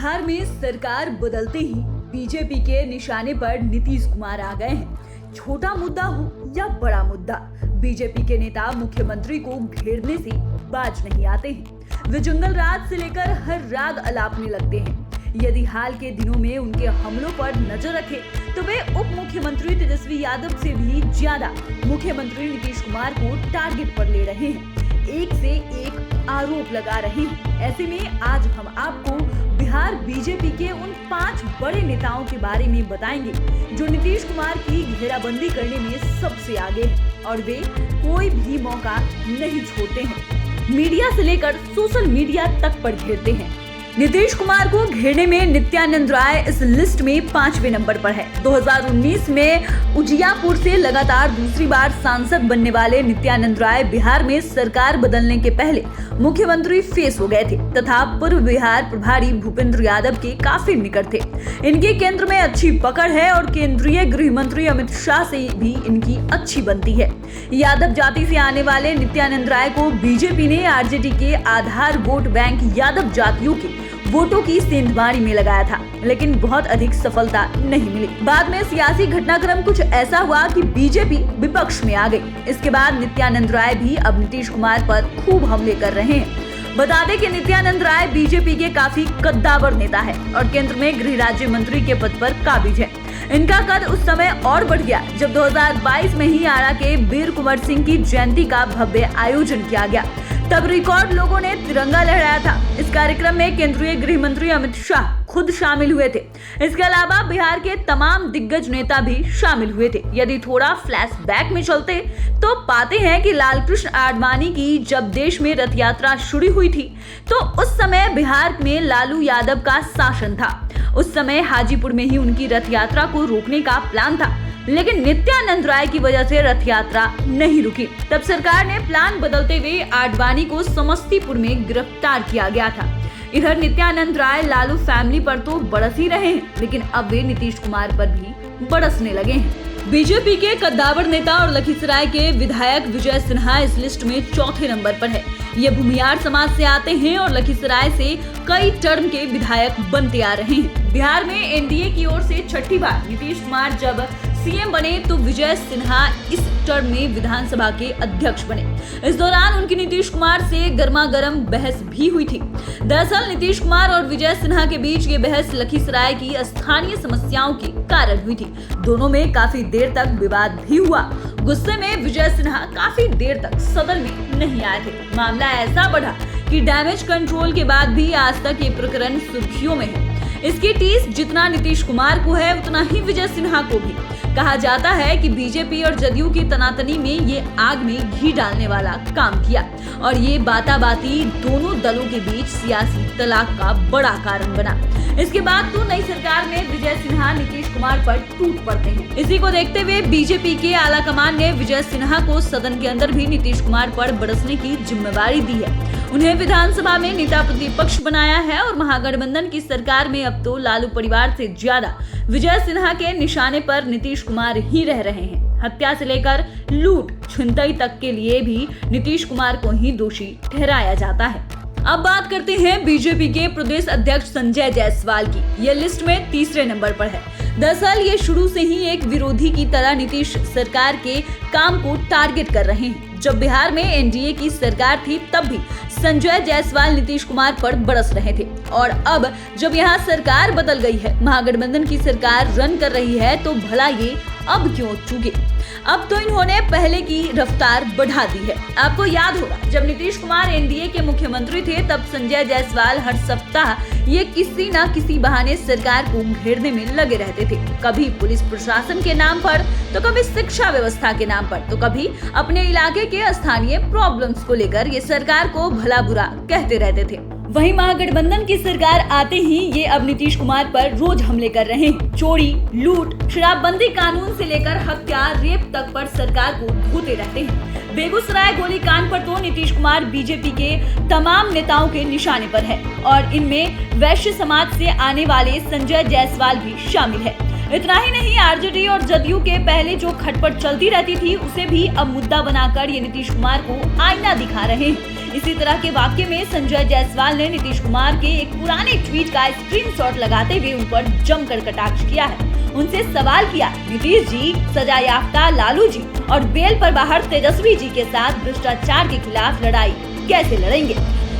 बिहार में सरकार बदलते ही बीजेपी के निशाने पर नीतीश कुमार आ गए हैं। छोटा मुद्दा हो या बड़ा मुद्दा, बीजेपी के नेता मुख्यमंत्री को घेरने से बाज नहीं आते हैं। वे जंगल राज से लेकर हर राग अलापने लगते हैं। यदि हाल के दिनों में उनके हमलों पर नजर रखें तो वे उप मुख्यमंत्री तेजस्वी यादव से भी ज्यादा मुख्यमंत्री नीतीश कुमार को टारगेट पर ले रहे हैं, एक से एक आरोप लगा रहे हैं। ऐसे में आज हम आपको बिहार बीजेपी के उन 5 बड़े नेताओं के बारे में बताएंगे जो नीतीश कुमार की घेराबंदी करने में सबसे आगे हैं और वे कोई भी मौका नहीं छोड़ते हैं। मीडिया से लेकर सोशल मीडिया तक पर घेरते हैं। नीतीश कुमार को घेरने में नित्यानंद राय इस लिस्ट में 5वें नंबर पर है। 2019 में उजियापुर से लगातार दूसरी बार सांसद बनने वाले नित्यानंद राय बिहार में सरकार बदलने के पहले मुख्यमंत्री फेस हो गए थे तथा पूर्व बिहार प्रभारी भूपेंद्र यादव के काफी निकट थे। इनके केंद्र में अच्छी पकड़ है और केंद्रीय गृह मंत्री अमित शाह से भी इनकी अच्छी बनती है। यादव जाति से आने वाले नित्यानंद राय को बीजेपी ने आरजेडी के आधार वोट बैंक यादव जातियों के वोटों की सेंधमारी में लगाया था, लेकिन बहुत अधिक सफलता नहीं मिली। बाद में सियासी घटनाक्रम कुछ ऐसा हुआ कि बीजेपी विपक्ष में आ गई। इसके बाद नित्यानंद राय भी अब नीतीश कुमार पर खूब हमले कर रहे हैं। बता दें कि नित्यानंद राय बीजेपी के काफी कद्दावर नेता है और केंद्र में गृह राज्य मंत्री के पद पर काबिज है। इनका कद उस समय और बढ़ गया जब 2022 में ही आरा के वीर कुंवर सिंह की जयंती का भव्य आयोजन किया गया। तब रिकॉर्ड लोगों ने तिरंगा लहराया था। इस कार्यक्रम में केंद्रीय गृह मंत्री अमित शाह खुद शामिल हुए थे। इसके अलावा बिहार के तमाम दिग्गज नेता भी शामिल हुए थे। यदि थोड़ा फ्लैशबैक में चलते तो पाते हैं कि लालकृष्ण आडवाणी की जब देश में रथ यात्रा शुरू हुई थी तो उस समय बिहार में लालू यादव का शासन था। उस समय हाजीपुर में ही उनकी रथ यात्रा को रोकने का प्लान था, लेकिन नित्यानंद राय की वजह से रथ यात्रा नहीं रुकी। तब सरकार ने प्लान बदलते हुए आडवाणी को समस्तीपुर में गिरफ्तार किया गया था। इधर नित्यानंद राय लालू फैमिली पर तो बरस ही रहे हैं, लेकिन अब वे नीतीश कुमार पर भी बरसने लगे हैं। बीजेपी के कद्दावर नेता और लखीसराय के विधायक विजय सिन्हा इस लिस्ट में 4थे नंबर पर है। ये भूमियार समाज से आते हैं और लखीसराय से कई टर्म के विधायक बनते आ रहे हैं। बिहार में एनडीए की ओर से 6ठी बार नीतीश कुमार जब सीएम बने तो विजय सिन्हा इस टर्म में विधानसभा के अध्यक्ष बने। इस दौरान उनकी नीतीश कुमार से गर्मागर्म बहस भी हुई थी। दरअसल नीतीश कुमार और विजय सिन्हा के बीच ये बहस लखीसराय की स्थानीय समस्याओं के कारण हुई थी। दोनों में काफी देर तक विवाद भी हुआ। गुस्से में विजय सिन्हा काफी देर तक सदन में नहीं आए थे। मामला ऐसा बढ़ा कि डैमेज कंट्रोल के बाद भी आज तक ये प्रकरण सुर्खियों में है। इसकी टीस जितना नीतीश कुमार को है उतना ही विजय सिन्हा को भी। कहा जाता है कि बीजेपी और जदयू की तनातनी में ये आग में घी डालने वाला काम किया और ये बाताबाती दोनों दलों के बीच सियासी तलाक का बड़ा कारण बना। इसके बाद तो नई सरकार में विजय सिन्हा नीतीश कुमार पर टूट पड़ते हैं। इसी को देखते हुए बीजेपी के आलाकमान ने विजय सिन्हा को सदन के अंदर भी नीतीश कुमार पर बरसने की जिम्मेवारी दी है। उन्हें विधानसभा में नेता प्रतिपक्ष बनाया है और महागठबंधन की सरकार में अब तो लालू परिवार से ज्यादा विजय सिन्हा के निशाने पर नीतीश कुमार ही रह रहे हैं। हत्या से लेकर लूट छिनतई तक के लिए भी नीतीश कुमार को ही दोषी ठहराया जाता है। अब बात करते हैं बीजेपी के प्रदेश अध्यक्ष संजय जायसवाल की। ये लिस्ट में 3रे नंबर पर है। दरअसल ये शुरू से ही एक विरोधी की तरह नीतीश सरकार के काम को टारगेट कर रहे हैं। जब बिहार में एनडीए की सरकार थी तब भी संजय जायसवाल नीतीश कुमार पर बरस रहे थे और अब जब यहाँ सरकार बदल गई है, महागठबंधन की सरकार रन कर रही है, तो भला ये अब क्यों चूके। अब तो इन्होंने पहले की रफ्तार बढ़ा दी है। आपको याद होगा जब नीतीश कुमार एनडीए के मुख्यमंत्री थे तब संजय जायसवाल हर सप्ताह ये किसी न किसी बहाने सरकार को घेरने में लगे रहते थे। कभी पुलिस प्रशासन के नाम पर, तो कभी शिक्षा व्यवस्था के नाम पर, तो कभी अपने इलाके के स्थानीय प्रॉब्लम्स को लेकर ये सरकार को भला बुरा कहते रहते थे। वहीं महागठबंधन की सरकार आते ही ये अब नीतीश कुमार पर रोज हमले कर रहे हैं। चोरी, लूट, शराबबंदी कानून से लेकर हत्या, रेप तक पर सरकार को धोते रहते हैं। बेगूसराय गोलीकांड पर तो नीतीश कुमार बीजेपी के तमाम नेताओं के निशाने पर है और इनमें वैश्य समाज से आने वाले संजय जायसवाल भी शामिल है। इतना ही नहीं, आरजेडी और जदयू के पहले जो खटपट चलती रहती थी उसे भी अब मुद्दा बनाकर ये नीतीश कुमार को आईना दिखा रहे हैं। इसी तरह के वाक्य में संजय जायसवाल ने नीतीश कुमार के एक पुराने ट्वीट का स्क्रीनशॉट लगाते हुए उन पर जमकर कटाक्ष किया है। उनसे सवाल किया, नीतीश जी सजा याफ्ता लालू जी और बेल पर बाहर तेजस्वी जी के साथ भ्रष्टाचार के खिलाफ लड़ाई कैसे लड़ेंगे?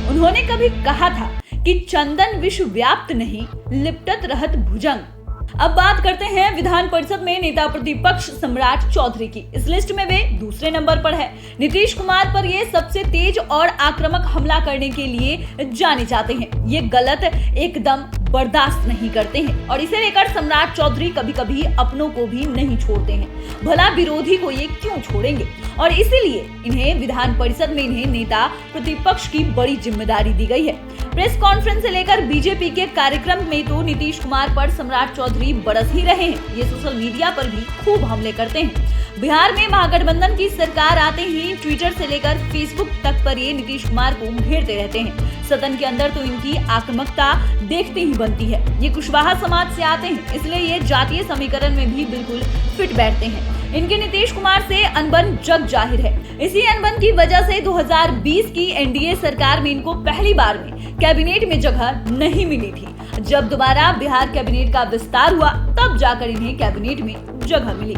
उन्होंने कभी कहा था कि चंदन विश्व व्याप्त नहीं, लिपटत रहत भुजंग। अब बात करते हैं विधान परिषद में नेता प्रतिपक्ष सम्राट चौधरी की। इस लिस्ट में वे दूसरे नंबर पर है। नीतीश कुमार पर ये सबसे तेज और आक्रामक हमला करने के लिए जाने जाते हैं। ये गलत एकदम बर्दाश्त नहीं करते हैं और इसे लेकर सम्राट चौधरी कभी कभी अपनों को भी नहीं छोड़ते हैं। भला विरोधी को ये क्यों छोड़ेंगे? और इसीलिए इन्हें विधान परिषद में इन्हें नेता प्रतिपक्ष की बड़ी जिम्मेदारी दी गई है। प्रेस कॉन्फ्रेंस से लेकर बीजेपी के कार्यक्रम में तो नीतीश कुमार पर सम्राट चौधरी बरस ही रहे हैं। ये सोशल मीडिया पर भी खूब हमले करते हैं। बिहार में महागठबंधन की सरकार आते ही ट्विटर से लेकर फेसबुक तक पर ये नीतीश कुमार को घेरते रहते हैं। सदन के अंदर तो इनकी आक्रामकता देखते ही बनती है। ये कुशवाहा समाज से आते हैं, इसलिए ये जातीय समीकरण में भी बिल्कुल फिट बैठते हैं। इनके नीतीश कुमार से अनबन जग जाहिर है। इसी अनबन की वजह से 2020 की एनडीए सरकार में इनको पहली बार में कैबिनेट में जगह नहीं मिली थी। जब दोबारा बिहार कैबिनेट का विस्तार हुआ तब जाकर इन्हें कैबिनेट में जगह मिली।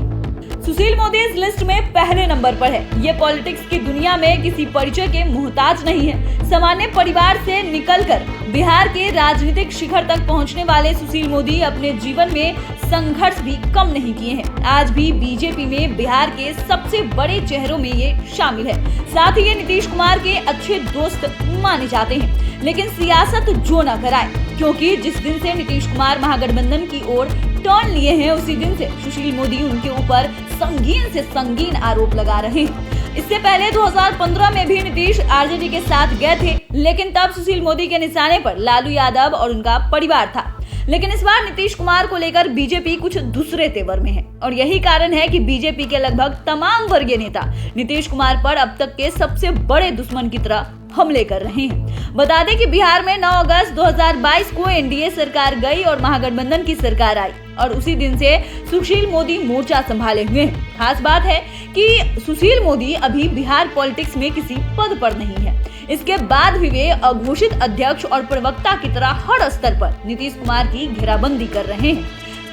सुशील मोदी इस लिस्ट में पहले नंबर पर है। ये पॉलिटिक्स की दुनिया में किसी परिचय के मोहताज नहीं है। सामान्य परिवार से निकलकर बिहार के राजनीतिक शिखर तक पहुंचने वाले सुशील मोदी अपने जीवन में संघर्ष भी कम नहीं किए हैं। आज भी बीजेपी में बिहार के सबसे बड़े चेहरों में ये शामिल है। साथ ही ये नीतीश कुमार के अच्छे दोस्त माने जाते हैं। लेकिन सियासत जो न कराए, क्योंकि जिस दिन से नीतीश कुमार महागठबंधन की ओर टर्न लिए हैं उसी दिन से सुशील मोदी उनके ऊपर संगीन से संगीन आरोप लगा रहे हैं। इससे पहले 2015 में भी नीतीश आरजेडी के साथ गए थे, लेकिन तब सुशील मोदी के निशाने पर लालू यादव और उनका परिवार था। लेकिन इस बार नीतीश कुमार को लेकर बीजेपी कुछ दूसरे तेवर में है और यही कारण है कि बीजेपी के लगभग तमाम वर्गीय नेता नीतीश कुमार पर अब तक के सबसे बड़े दुश्मन की तरह हमले कर रहे हैं। बता दें कि बिहार में 9 अगस्त 2022 को एनडीए सरकार गई और महागठबंधन की सरकार आई और उसी दिन से सुशील मोदी मोर्चा संभाले हुए हैं। खास बात है कि सुशील मोदी अभी बिहार पॉलिटिक्स में किसी पद पर नहीं है। इसके बाद भी वे अघोषित अध्यक्ष और प्रवक्ता की तरह हर स्तर पर नीतीश कुमार की घेराबंदी कर रहे हैं।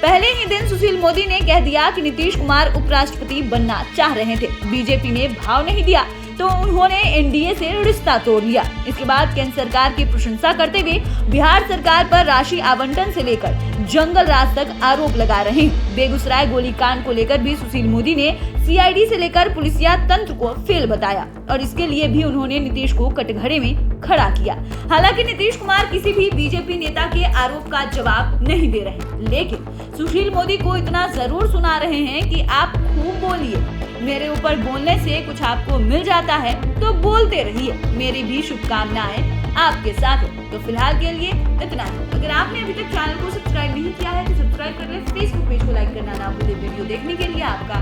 पहले ही दिन सुशील मोदी ने कह दिया कि नीतीश कुमार उपराष्ट्रपति बनना चाह रहे थे। बीजेपी ने भाव नहीं दिया तो उन्होंने एनडीए से रिश्ता तोड़ लिया। इसके बाद केंद्र सरकार की प्रशंसा करते हुए बिहार सरकार पर राशि आवंटन से लेकर जंगल राज तक आरोप लगा रहे हैं। बेगूसराय गोलीकांड को लेकर भी सुशील मोदी ने सीआईडी से लेकर पुलिसिया तंत्र को फेल बताया और इसके लिए भी उन्होंने नीतीश को कटघरे में खड़ा किया। हालांकि नीतीश कुमार किसी भी बीजेपी नेता के आरोप का जवाब नहीं दे रहे, लेकिन सुशील मोदी को इतना जरूर सुना रहे हैं कि आप खूब बोलिए, मेरे ऊपर बोलने से कुछ आपको मिल जाता है तो बोलते रहिए, मेरी भी शुभकामनाएं आपके साथ है। तो फिलहाल के लिए इतना ही। अगर आपने अभी तक चैनल को सब्सक्राइब नहीं किया है तो सब्सक्राइब कर ले। फेसबुक पेज को लाइक करना ना भूलें। वीडियो देखने के लिए आपका